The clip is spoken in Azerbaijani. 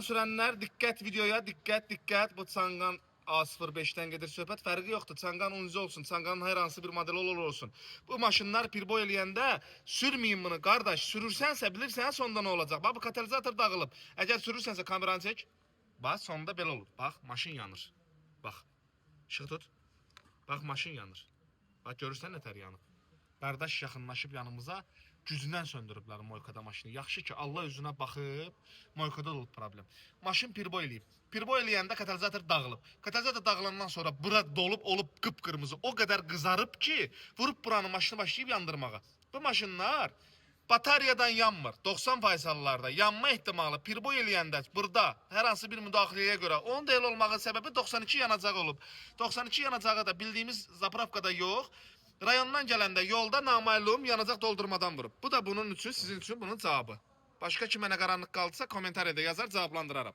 sürənlər diqqət videoya, diqqət. Bu Çanqan A05-dən gedir söhbət. Fərqi yoxdur. Çanqan 10 olsun, Çanqanın hər hansı bir modeli olsun. Bu maşınlar pirboy eləyəndə sürməyin bunu qardaş. Sürürsənsə bilirsən sonda nə olacaq. Bax bu katalizator dağılıb. Əgər sürürsənsə kameranı çək. Bax sonda belə olur. Bax maşın yanır. Bax. İşıq tut. Bax maşın yanır. Bax görürsən nətər yanıb. Qardaş yaxınlaşıb yanımıza gücündən söndürüblər Moykada maşını. Yaxşı ki Allah üzünə baxıb Moykada olub problem. Maşın pirboy eləyib. Pirboy eləyəndə katalizator dağılıb. Katalizator dağılandan sonra bura dolub olub qıpqırmızı. O qədər qızarıb ki vurub buranın maşını başlayıb yandırmağa. Bu maşınlar bataryadan yanmır. 90% hallarda yanma ehtimalı pirboy eləyəndə burada hər hansı bir müdaxiləyə görə onun da el olmağın səbəbi 92 yanacağı olub. 92 yanacağı da bildiyimiz zapravkada yox. Rayondan gələndə yolda namalum yanacaq doldurmadan vurub. Bu da bunun üçün, sizin üçün bunun cavabı. Başqa kimə nə qaranlıq qaldısa kommentariyada yazar, cavablandıraram.